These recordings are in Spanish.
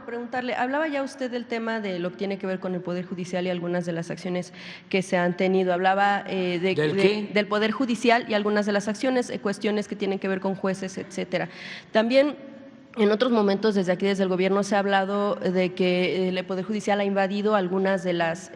preguntarle, hablaba ya usted del tema de lo que tiene que ver con el Poder Judicial y algunas de las acciones que se han tenido. Hablaba del Poder Judicial y algunas de las acciones, cuestiones que tienen que ver con jueces, etcétera. También en otros momentos, desde aquí, desde el Gobierno, se ha hablado de que el Poder Judicial ha invadido algunas de las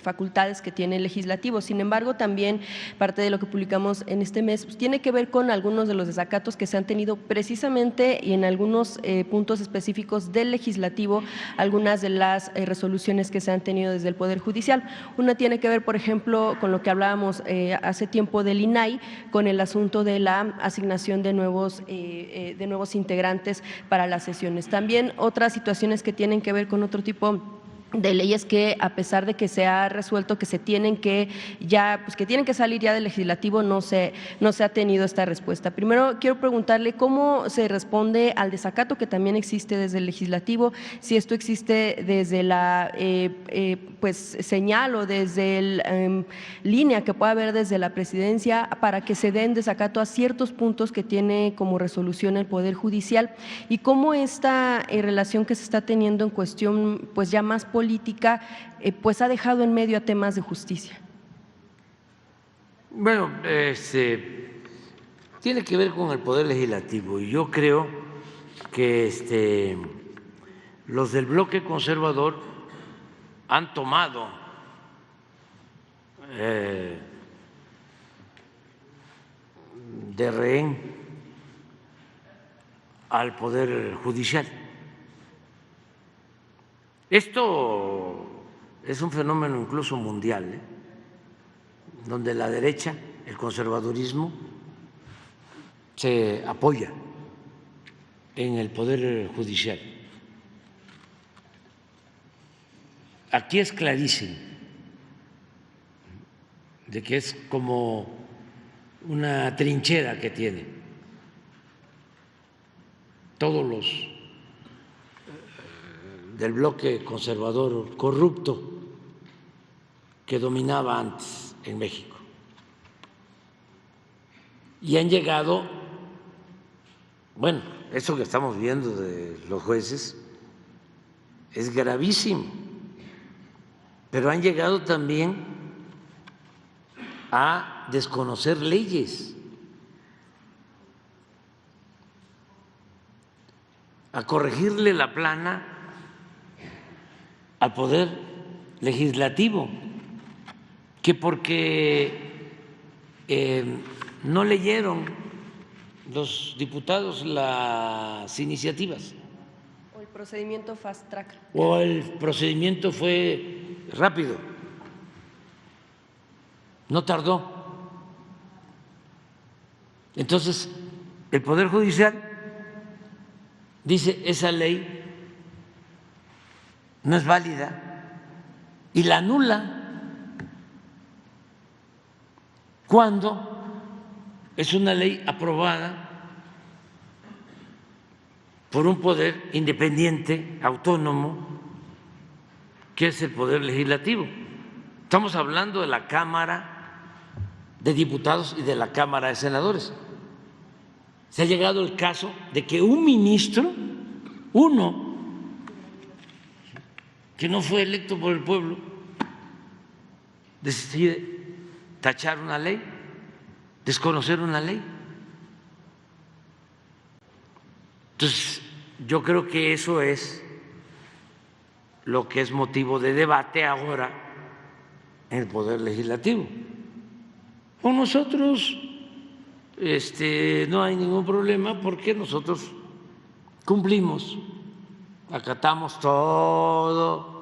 facultades que tiene el Legislativo. Sin embargo, también parte de lo que publicamos en este mes pues, tiene que ver con algunos de los desacatos que se han tenido precisamente y en algunos puntos específicos del Legislativo, algunas de las resoluciones que se han tenido desde el Poder Judicial. Una tiene que ver, por ejemplo, con lo que hablábamos hace tiempo del INAI, con el asunto de la asignación de nuevos integrantes para las sesiones. También otras situaciones que tienen que ver con otro tipo de leyes que, a pesar de que se ha resuelto que se tienen que que tienen que salir ya del Legislativo, no se ha tenido esta respuesta. Primero quiero preguntarle cómo se responde al desacato que también existe desde el Legislativo, si esto existe desde la señal o desde el línea que pueda haber desde la Presidencia para que se den desacato a ciertos puntos que tiene como resolución el Poder Judicial, y cómo esta relación que se está teniendo en cuestión pues ya más política, pues ha dejado en medio a temas de justicia. Bueno, tiene que ver con el Poder Legislativo y yo creo que los del bloque conservador han tomado de rehén al Poder Judicial. Esto es un fenómeno incluso mundial, donde la derecha, el conservadurismo, se apoya en el Poder Judicial. Aquí es clarísimo de que es como una trinchera que tiene todos los del bloque conservador corrupto que dominaba antes en México. Y han llegado, bueno, eso que estamos viendo de los jueces es gravísimo, pero han llegado también a desconocer leyes, a corregirle la plana al Poder Legislativo, que porque no leyeron los diputados las iniciativas. O el procedimiento fast track. O el procedimiento fue rápido, no tardó. Entonces, el Poder Judicial dice esa ley no es válida y la anula cuando es una ley aprobada por un poder independiente, autónomo, que es el Poder Legislativo. Estamos hablando de la Cámara de Diputados y de la Cámara de Senadores. Se ha llegado el caso de que un ministro, uno, que no fue electo por el pueblo, decide tachar una ley, desconocer una ley. Entonces, yo creo que eso es lo que es motivo de debate ahora en el Poder Legislativo. Con nosotros no hay ningún problema porque nosotros cumplimos, acatamos todo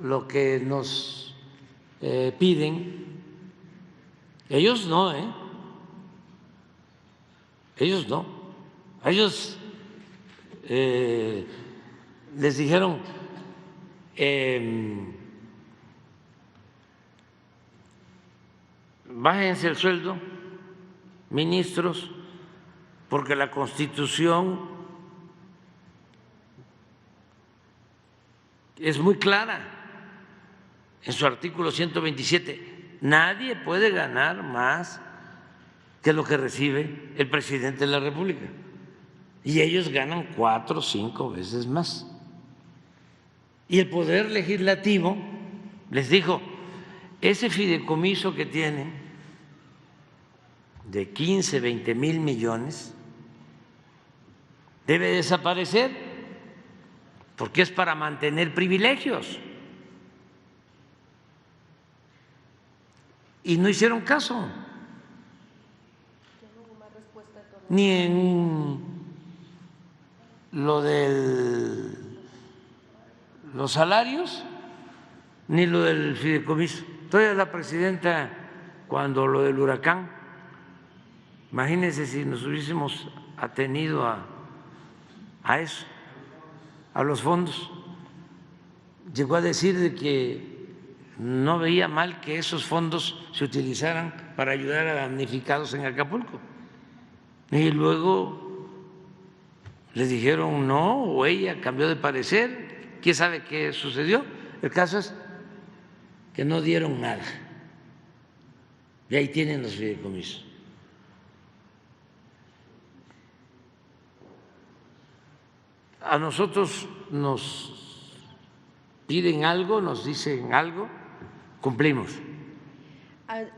lo que nos piden. Ellos no, ellos no. A ellos les dijeron bájense el sueldo, ministros, porque la Constitución es muy clara en su artículo 127. Nadie puede ganar más que lo que recibe el presidente de la República. Y ellos ganan 4 o 5 veces más. Y el Poder Legislativo les dijo, ese fideicomiso que tienen de 15, 20 mil millones debe desaparecer porque es para mantener privilegios. Y no hicieron caso. Ni en lo de los salarios, ni lo del fideicomiso. Todavía la presidenta, cuando lo del huracán, imagínense si nos hubiésemos atenido a eso, a los fondos, llegó a decir de que no veía mal que esos fondos se utilizaran para ayudar a damnificados en Acapulco. Y luego les dijeron no, o ella cambió de parecer, quién sabe qué sucedió. El caso es que no dieron nada. Y ahí tienen los fideicomisos. A nosotros nos piden algo, nos dicen algo, cumplimos.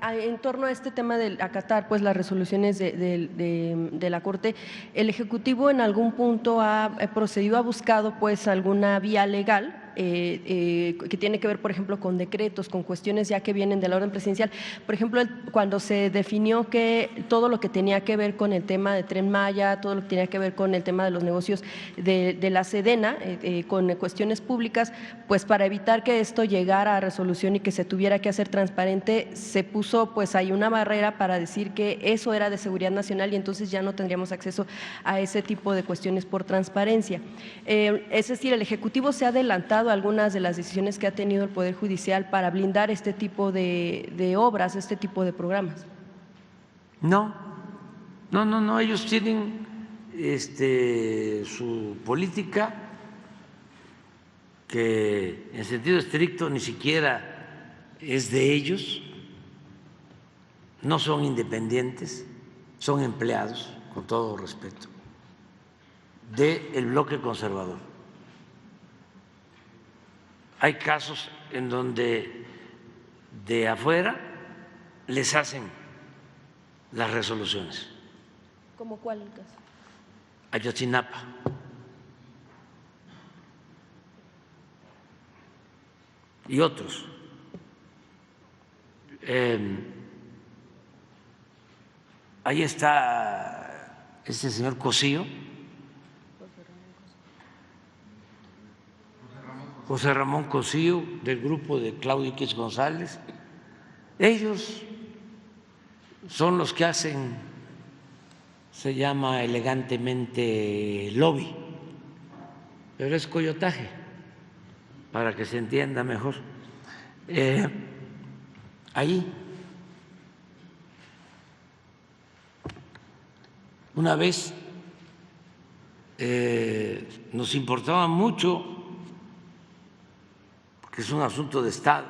En torno a este tema del acatar pues las resoluciones de la Corte, ¿el Ejecutivo en algún punto ha procedido, ha buscado pues alguna vía legal que tiene que ver, por ejemplo, con decretos, con cuestiones ya que vienen de la orden presidencial? Por ejemplo, cuando se definió que todo lo que tenía que ver con el tema de Tren Maya, todo lo que tenía que ver con el tema de los negocios de la Sedena, con cuestiones públicas, pues para evitar que esto llegara a resolución y que se tuviera que hacer transparente, se puso pues ahí una barrera para decir que eso era de seguridad nacional y entonces ya no tendríamos acceso a ese tipo de cuestiones por transparencia. Es decir, el Ejecutivo se ha adelantado a algunas de las decisiones que ha tenido el Poder Judicial para blindar este tipo de obras, este tipo de programas. No, ellos tienen su política que en sentido estricto ni siquiera es de ellos. No son independientes, son empleados, con todo respeto, del bloque conservador. Hay casos en donde de afuera les hacen las resoluciones. ¿Cómo cuál el caso? Ayotzinapa. Y otros. Ahí está este señor Cosío, José Ramón Cosío, del grupo de Claudio X González. Ellos son los que hacen, se llama elegantemente lobby, pero es coyotaje, para que se entienda mejor. Ahí una vez nos importaba mucho, porque es un asunto de Estado,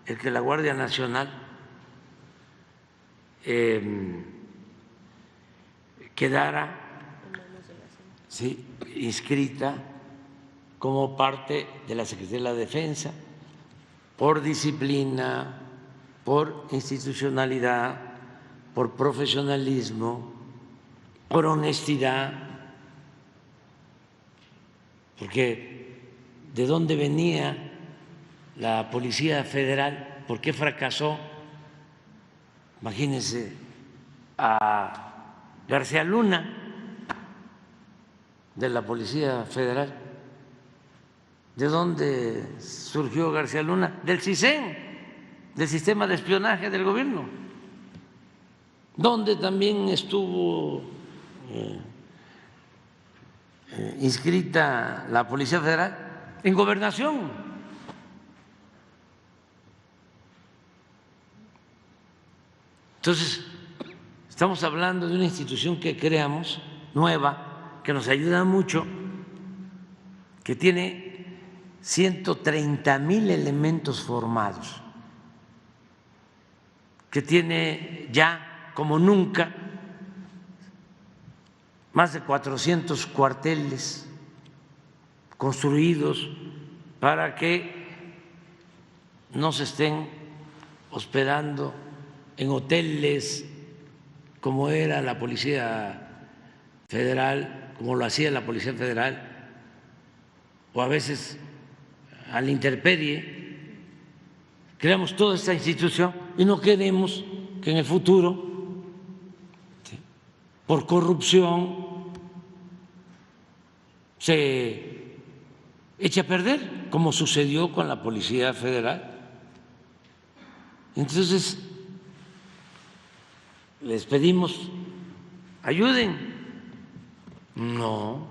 el que la Guardia Nacional quedara inscrita como parte de la Secretaría de la Defensa, por disciplina, por institucionalidad, por profesionalismo, por honestidad, porque ¿de dónde venía la Policía Federal? ¿Por qué fracasó? Imagínense a García Luna de la Policía Federal. ¿De dónde surgió García Luna? Del CISEN, del Sistema de Espionaje del Gobierno, donde también estuvo inscrita la Policía Federal en Gobernación. Entonces, estamos hablando de una institución que creamos, nueva, que nos ayuda mucho, que tiene 130,000 elementos formados, que tiene ya como nunca más de 400 cuarteles construidos para que no se estén hospedando en hoteles como era la Policía Federal, como lo hacía la Policía Federal, o a veces a la intemperie. Creamos toda esta institución y no queremos que en el futuro, por corrupción, se eche a perder, como sucedió con la Policía Federal. Entonces, les pedimos, ayuden. No,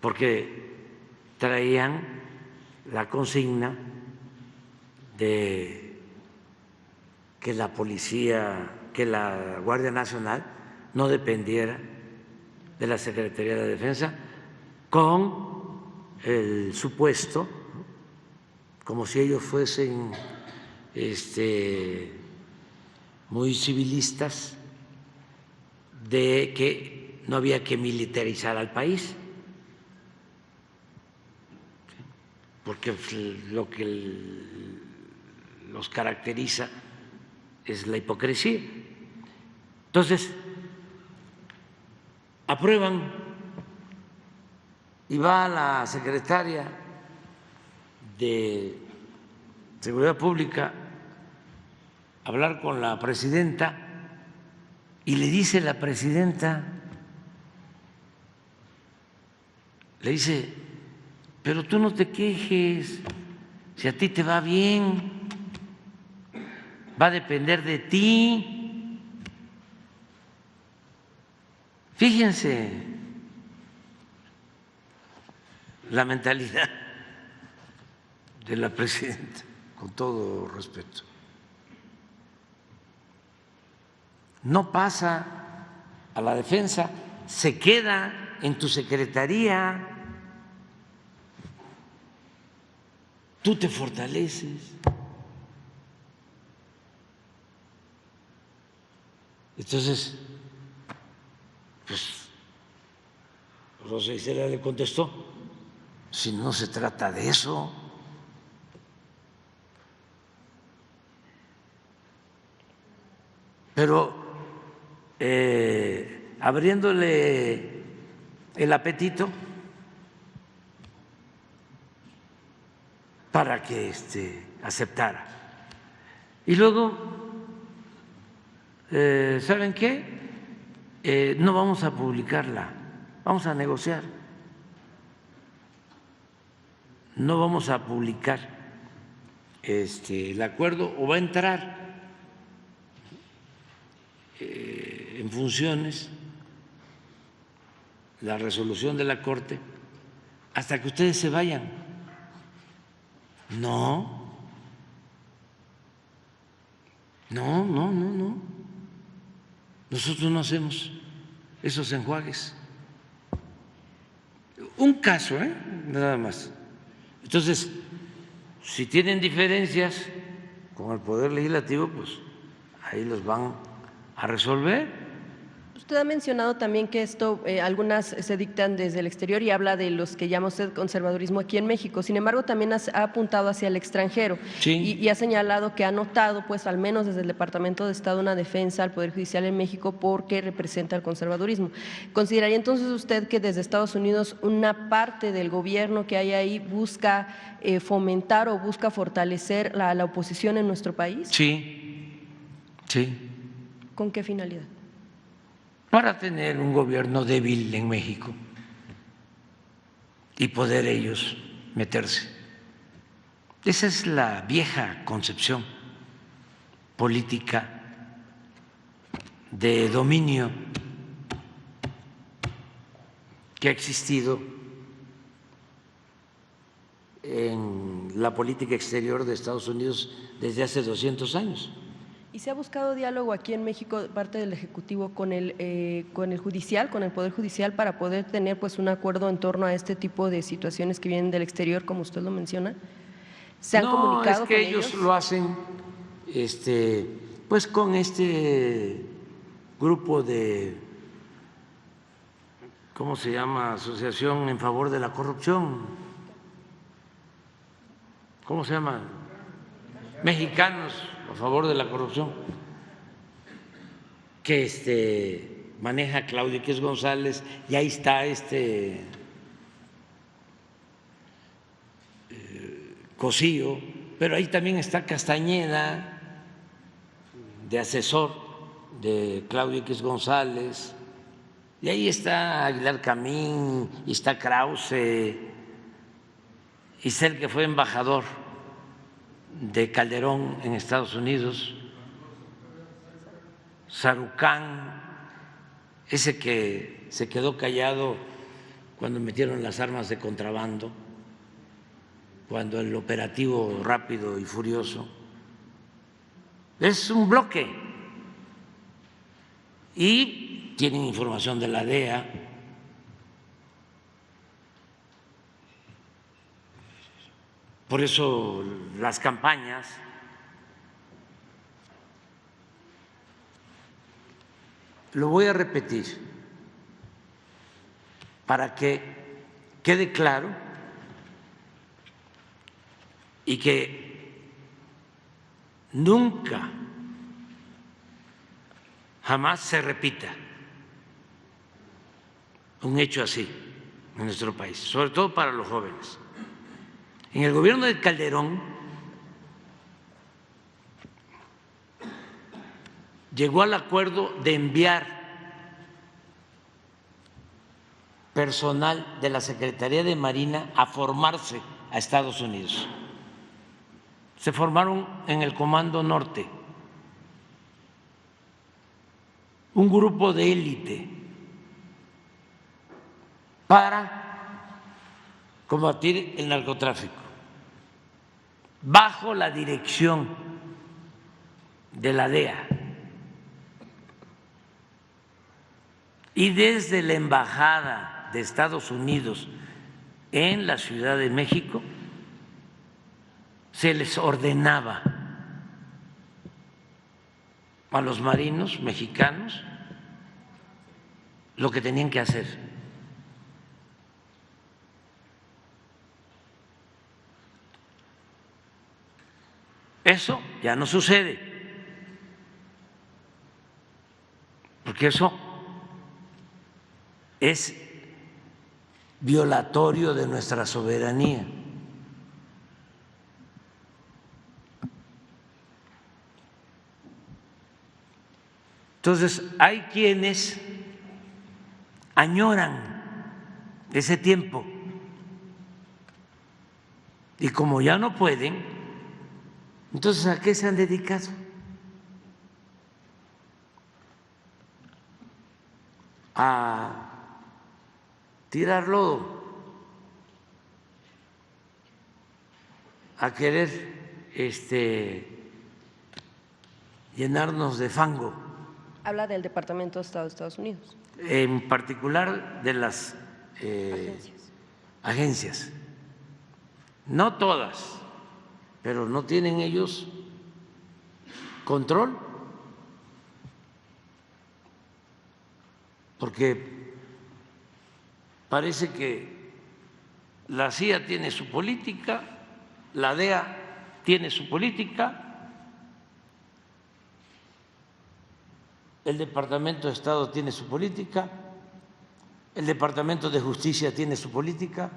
porque traían la consigna de que la policía, que la Guardia Nacional no dependiera de la Secretaría de Defensa, con el supuesto, como si ellos fuesen muy civilistas, de que no había que militarizar al país, porque lo que los caracteriza es la hipocresía. Entonces, aprueban y va la secretaria de Seguridad Pública a hablar con la presidenta y le dice la presidenta, le dice, pero tú no te quejes, si a ti te va bien, va a depender de ti. Fíjense la mentalidad de la presidenta, con todo respeto. No pasa a la defensa, se queda en tu secretaría, tú te fortaleces. Entonces, pues Rosa Isela le contestó, si no se trata de eso. Pero abriéndole el apetito para que aceptara. Y luego, ¿saben qué? No vamos a publicarla, vamos a negociar. No vamos a publicar el acuerdo, o va a entrar en funciones la resolución de la Corte hasta que ustedes se vayan. No. Nosotros no hacemos esos enjuagues. Un caso, nada más. Entonces, si tienen diferencias con el Poder Legislativo, pues ahí los van a resolver. Usted ha mencionado también que esto, algunas se dictan desde el exterior y habla de los que llama usted conservadurismo aquí en México. Sin embargo, también ha apuntado hacia el extranjero. Sí. Y ha señalado que ha notado, pues al menos desde el Departamento de Estado, una defensa al Poder Judicial en México porque representa el conservadurismo. ¿Consideraría entonces usted que desde Estados Unidos una parte del gobierno que hay ahí busca fomentar o busca fortalecer la oposición en nuestro país? Sí. ¿Con qué finalidad? Para tener un gobierno débil en México y poder ellos meterse. Esa es la vieja concepción política de dominio que ha existido en la política exterior de Estados Unidos desde hace 200 años. ¿Y se ha buscado diálogo aquí en México, parte del Ejecutivo, con el Judicial, con el Poder Judicial, para poder tener pues un acuerdo en torno a este tipo de situaciones que vienen del exterior, como usted lo menciona? ¿Se han comunicado es que con ellos lo hacen pues con este grupo de ¿cómo se llama? Asociación en favor de la corrupción. ¿Cómo se llama? Mexicanos a favor de la corrupción, que maneja Claudio X González, y ahí está Cosío, pero ahí también está Castañeda, de asesor de Claudio X González, y ahí está Aguilar Camín, y está Krause, y está el que fue embajador de Calderón en Estados Unidos, Sarucán, ese que se quedó callado cuando metieron las armas de contrabando, cuando el operativo Rápido y Furioso. Es un bloque y tienen información de la DEA. Por eso las campañas lo voy a repetir para que quede claro y que nunca, jamás se repita un hecho así en nuestro país, sobre todo para los jóvenes. En el gobierno de Calderón llegó al acuerdo de enviar personal de la Secretaría de Marina a formarse a Estados Unidos. Se formaron en el Comando Norte, un grupo de élite para combatir el narcotráfico, bajo la dirección de la DEA. Y desde la Embajada de Estados Unidos en la Ciudad de México se les ordenaba a los marinos mexicanos lo que tenían que hacer. Eso ya no sucede, porque eso es violatorio de nuestra soberanía. Entonces, hay quienes añoran ese tiempo y como ya no pueden, entonces ¿a qué se han dedicado? A tirar lodo, a querer llenarnos de fango. Habla del Departamento de Estado de Estados Unidos. En particular de las agencias. No todas, pero no tienen ellos control, porque parece que la CIA tiene su política, la DEA tiene su política, el Departamento de Estado tiene su política, el Departamento de Justicia tiene su política,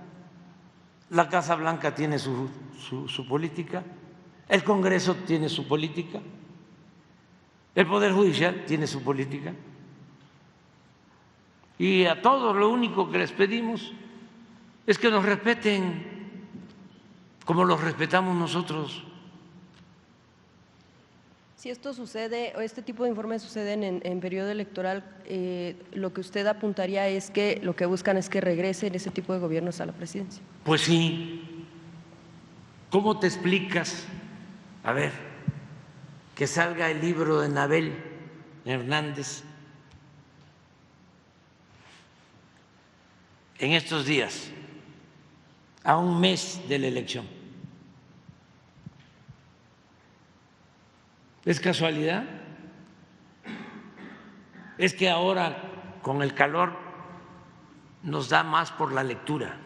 la Casa Blanca tiene su política, el Congreso tiene su política, el Poder Judicial tiene su política. Y a todos lo único que les pedimos es que nos respeten como los respetamos nosotros. Si esto sucede, o este tipo de informes suceden en periodo electoral, lo que usted apuntaría es que lo que buscan es que regresen ese tipo de gobiernos a la presidencia. Pues sí. ¿Cómo te explicas? A ver, que salga el libro de Nabel Hernández en estos días, a un mes de la elección. ¿Es casualidad? ¿Es que ahora, con el calor nos da más por la lectura.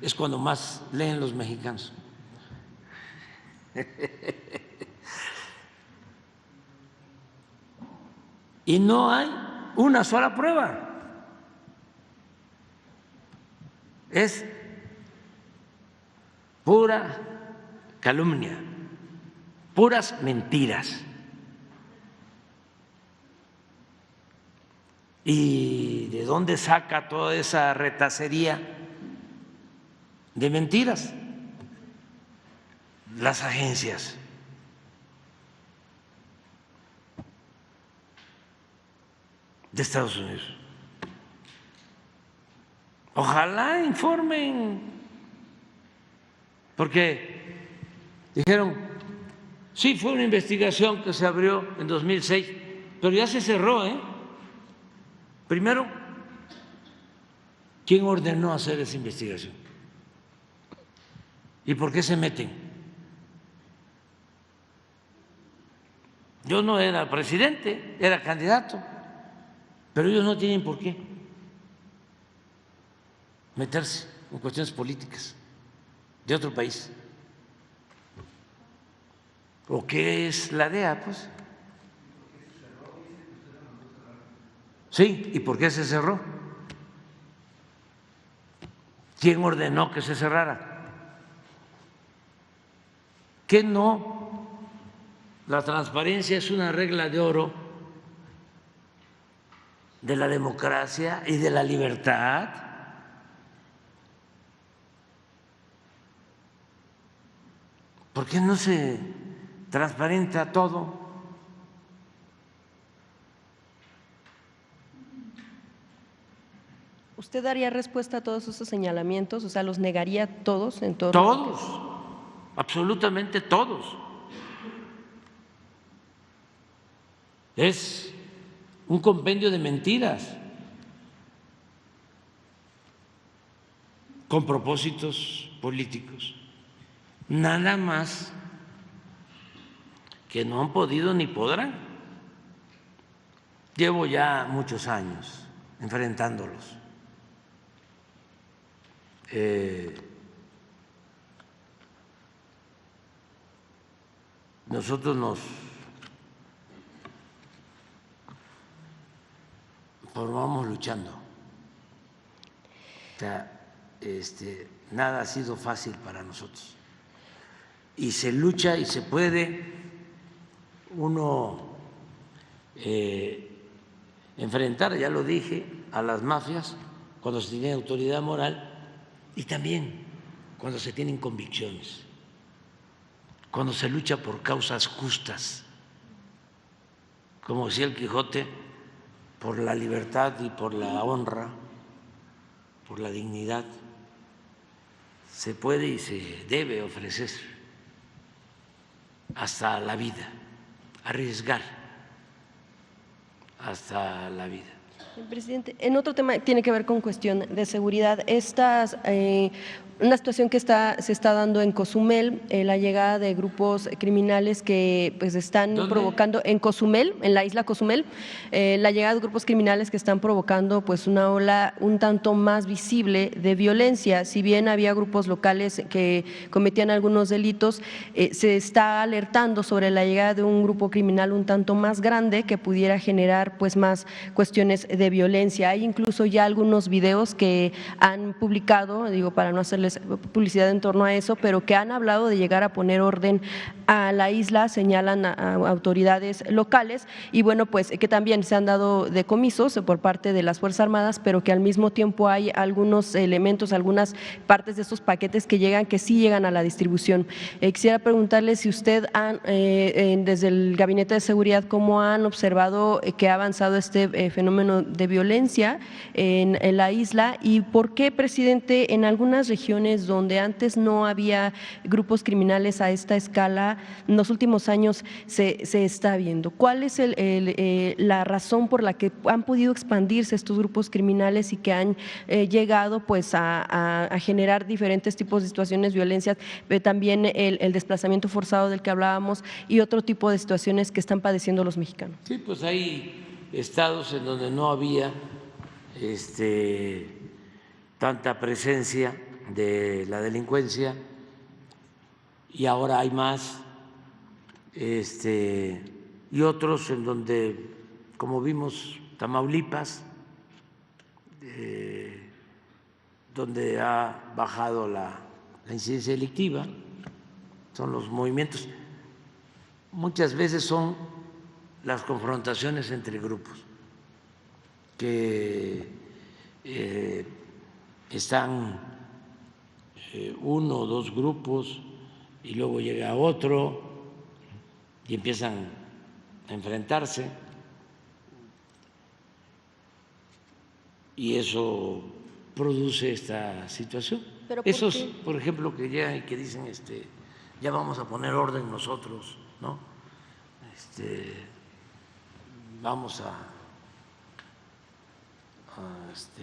Es cuando más leen los mexicanos. Y no hay una sola prueba. Es pura calumnia, puras mentiras. ¿Y de dónde saca toda esa retacería de mentiras? Las agencias. De Estados Unidos. Ojalá informen, porque dijeron, sí, fue una investigación que se abrió en 2006, pero ya se cerró, ¿eh? Primero, ¿quién ordenó hacer esa investigación? ¿Y por qué se meten? Yo no era presidente, era candidato, pero ellos no tienen por qué meterse en cuestiones políticas de otro país. ¿O qué es la DEA? Pues sí, ¿y por qué se cerró? ¿Quién ordenó que se cerrara? ¿Qué no? La transparencia es una regla de oro de la democracia y de la libertad. ¿Por qué no se transparenta todo? ¿Usted daría respuesta a todos esos señalamientos? O sea, ¿los negaría todos en todo? Todos, absolutamente todos. Es un compendio de mentiras con propósitos políticos. Nada más que no han podido ni podrán. Llevo ya muchos años enfrentándolos. Nosotros nos formamos luchando. O sea, nada ha sido fácil para nosotros. Y se lucha y se puede uno enfrentar, ya lo dije, a las mafias cuando se tiene autoridad moral y también cuando se tienen convicciones, cuando se lucha por causas justas, como decía el Quijote, por la libertad y por la honra, por la dignidad, se puede y se debe ofrecer hasta la vida, arriesgar hasta la vida. Presidente, en otro tema tiene que ver con cuestión de seguridad. Una situación que se está dando en Cozumel, la llegada de grupos criminales que pues están provocando en Cozumel, en la isla Cozumel, la llegada de grupos criminales que están provocando pues una ola un tanto más visible de violencia. Si bien había grupos locales que cometían algunos delitos, se está alertando sobre la llegada de un grupo criminal un tanto más grande que pudiera generar pues más cuestiones de violencia. Hay incluso ya algunos videos que han publicado, digo para no hacerles publicidad en torno a eso, pero que han hablado de llegar a poner orden a la isla, señalan a autoridades locales y bueno, pues que también se han dado decomisos por parte de las Fuerzas Armadas, pero que al mismo tiempo hay algunos elementos, algunas partes de estos paquetes que sí llegan a la distribución. Quisiera preguntarle si usted desde el Gabinete de Seguridad, ¿cómo han observado que ha avanzado este fenómeno de violencia en la isla y por qué, presidente, en algunas regiones donde antes no había grupos criminales a esta escala, en los últimos años se está viendo? ¿Cuál es la razón por la que han podido expandirse estos grupos criminales y que han llegado pues a generar diferentes tipos de situaciones, violencias, también el desplazamiento forzado del que hablábamos y otro tipo de situaciones que están padeciendo los mexicanos? Sí, pues hay estados en donde no había tanta presencia de la delincuencia y ahora hay más, y otros en donde, como vimos, Tamaulipas, donde ha bajado la incidencia delictiva, son los movimientos. Muchas veces son las confrontaciones entre grupos que están uno o dos grupos y luego llega otro y empiezan a enfrentarse, y eso produce esta situación. Esos, por ejemplo, que llegan y que dicen ya vamos a poner orden nosotros, ¿no? Vamos a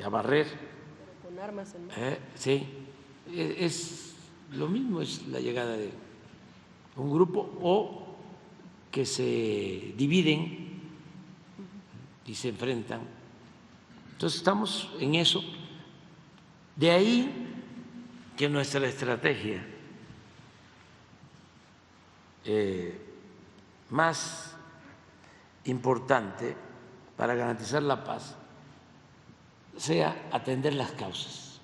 barrer. Pero con armas en mano. Sí, es lo mismo, es la llegada de un grupo o que se dividen y se enfrentan. Entonces estamos en eso. De ahí que nuestra estrategia más importante para garantizar la paz sea atender las causas,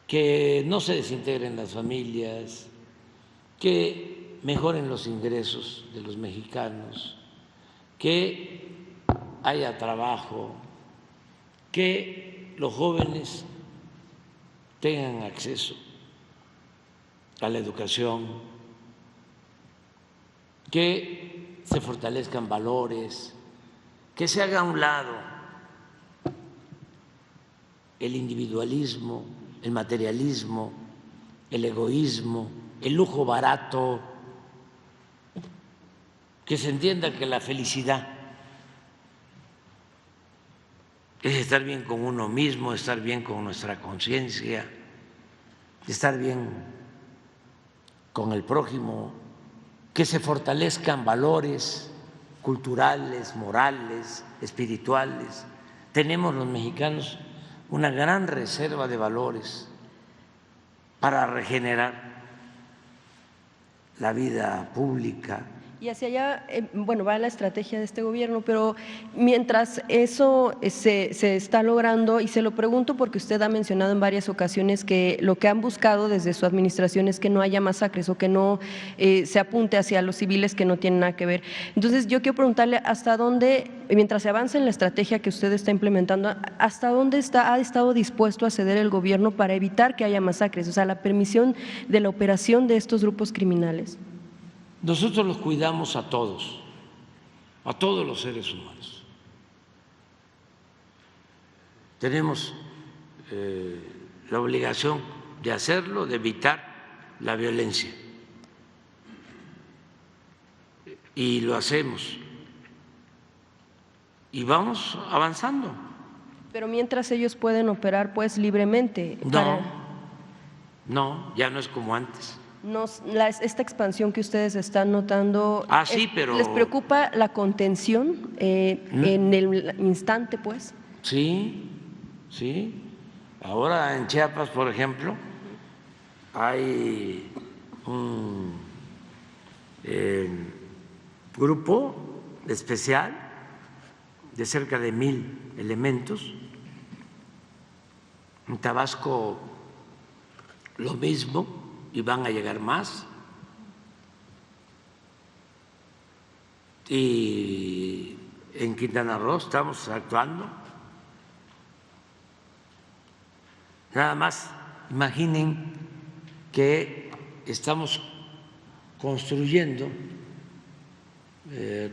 que no se desintegren las familias, que mejoren los ingresos de los mexicanos, que haya trabajo, que los jóvenes tengan acceso a la educación, que se fortalezcan valores, que se haga a un lado el individualismo, el materialismo, el egoísmo, el lujo barato, que se entienda que la felicidad es estar bien con uno mismo, estar bien con nuestra conciencia, estar bien con el prójimo, que se fortalezcan valores culturales, morales, espirituales. Tenemos los mexicanos una gran reserva de valores para regenerar la vida pública. Y hacia allá, bueno, va la estrategia de este gobierno, pero mientras eso se está logrando, y se lo pregunto porque usted ha mencionado en varias ocasiones que lo que han buscado desde su administración es que no haya masacres o que no se apunte hacia los civiles que no tienen nada que ver. Entonces, yo quiero preguntarle hasta dónde, mientras se avanza en la estrategia que usted está implementando, hasta dónde ha estado dispuesto a ceder el gobierno para evitar que haya masacres, o sea, la permisión de la operación de estos grupos criminales. Nosotros los cuidamos a todos los seres humanos. Tenemos la obligación de hacerlo, de evitar la violencia. Y lo hacemos. Y vamos avanzando. Pero mientras ellos pueden operar pues libremente. No, ya no es como antes. Esta expansión que ustedes están notando, sí, pero ¿les preocupa la contención en el instante, pues? Sí, sí. Ahora en Chiapas, por ejemplo, hay un grupo especial de cerca de 1,000 elementos. En Tabasco lo mismo, y van a llegar más. Y en Quintana Roo estamos actuando. Nada más, imaginen que estamos construyendo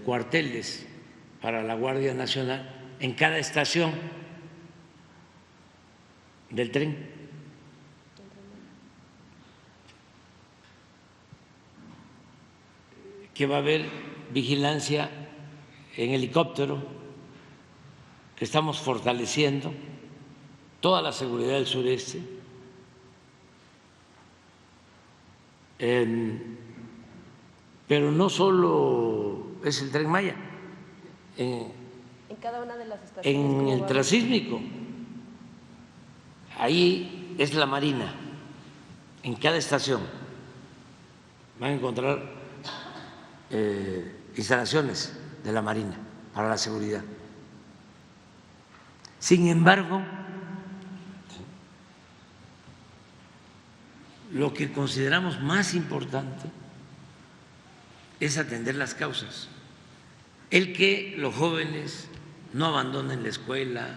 cuarteles para la Guardia Nacional en cada estación del tren. Que va a haber vigilancia en helicóptero, que estamos fortaleciendo toda la seguridad del sureste. Pero no solo es el Tren Maya, en cada una de las estaciones. En el transísmico, ahí es la Marina, en cada estación van a encontrar instalaciones de la Marina para la seguridad. Sin embargo, lo que consideramos más importante es atender las causas. El que los jóvenes no abandonen la escuela,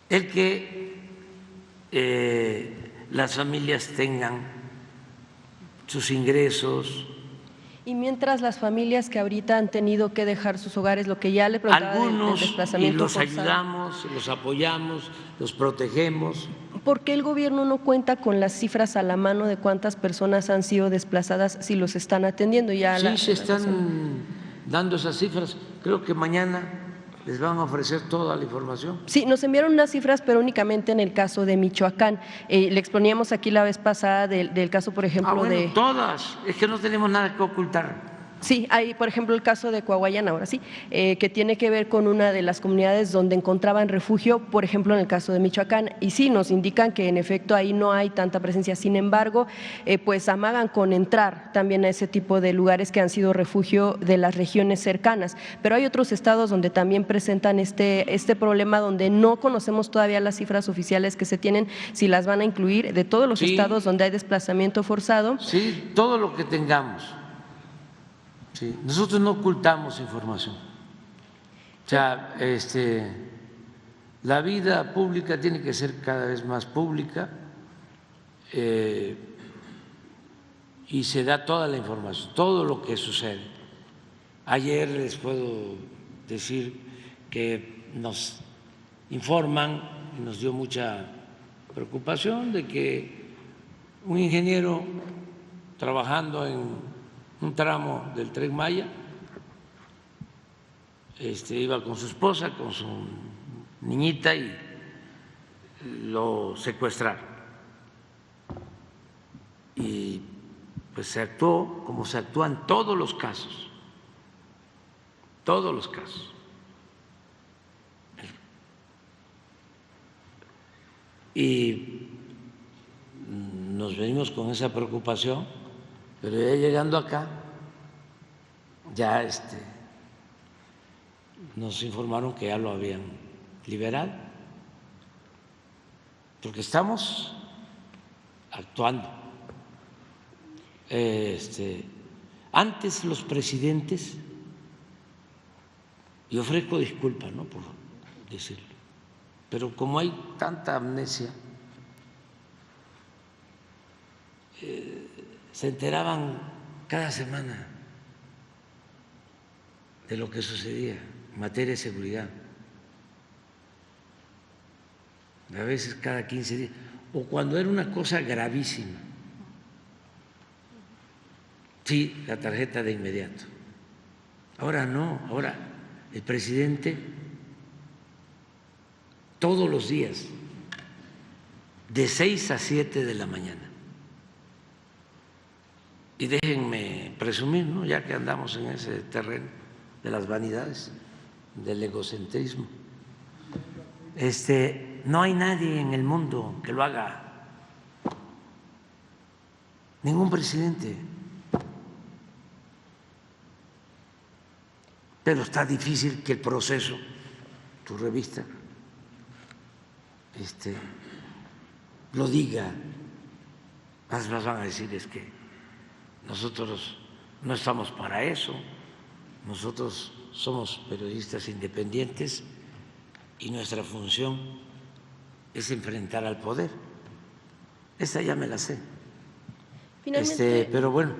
el que las familias tengan sus ingresos. Y mientras las familias que ahorita han tenido que dejar sus hogares, lo que ya le preguntaba algunos, del desplazamiento y los forzado, ayudamos, los apoyamos, los protegemos. ¿Por qué el gobierno no cuenta con las cifras a la mano de cuántas personas han sido desplazadas si los están atendiendo? Ya sí, se están dando esas cifras. Creo que mañana les van a ofrecer toda la información. Sí, nos enviaron unas cifras, pero únicamente en el caso de Michoacán. Le exponíamos aquí la vez pasada del caso, por ejemplo, bueno, de… todas, es que no tenemos nada que ocultar. Sí, hay, por ejemplo, el caso de Coahuayán, ahora sí, que tiene que ver con una de las comunidades donde encontraban refugio, por ejemplo, en el caso de Michoacán, y sí, nos indican que en efecto ahí no hay tanta presencia. Sin embargo, pues amagan con entrar también a ese tipo de lugares que han sido refugio de las regiones cercanas. Pero hay otros estados donde también presentan este problema, donde no conocemos todavía las cifras oficiales que se tienen, si las van a incluir, de todos los estados donde hay desplazamiento forzado. Sí, todo lo que tengamos. Sí, nosotros no ocultamos información. O sea, la vida pública tiene que ser cada vez más pública y se da toda la información, todo lo que sucede. Ayer les puedo decir que nos informan y nos dio mucha preocupación de que un ingeniero trabajando en un tramo del Tren Maya, iba con su esposa, con su niñita y lo secuestraron. Y pues se actuó como se actúa en todos los casos, todos los casos. Y nos venimos con esa preocupación. Pero ya llegando acá, ya nos informaron que ya lo habían liberado, porque estamos actuando. Antes los presidentes, y ofrezco disculpas, ¿no?, por decirlo, pero como hay tanta amnesia, se enteraban cada semana de lo que sucedía en materia de seguridad, a veces cada 15 días, o cuando era una cosa gravísima, sí, la tarjeta de inmediato. Ahora no, ahora el presidente todos los días, de 6 a 7 de la mañana. Y déjenme presumir, ¿no?, ya que andamos en ese terreno de las vanidades, del egocentrismo, no hay nadie en el mundo que lo haga, ningún presidente. Pero está difícil que el proceso, tu revista, lo diga. Más van a decir es que nosotros no estamos para eso, nosotros somos periodistas independientes y nuestra función es enfrentar al poder. Esta ya me la sé. Finalmente, pero bueno,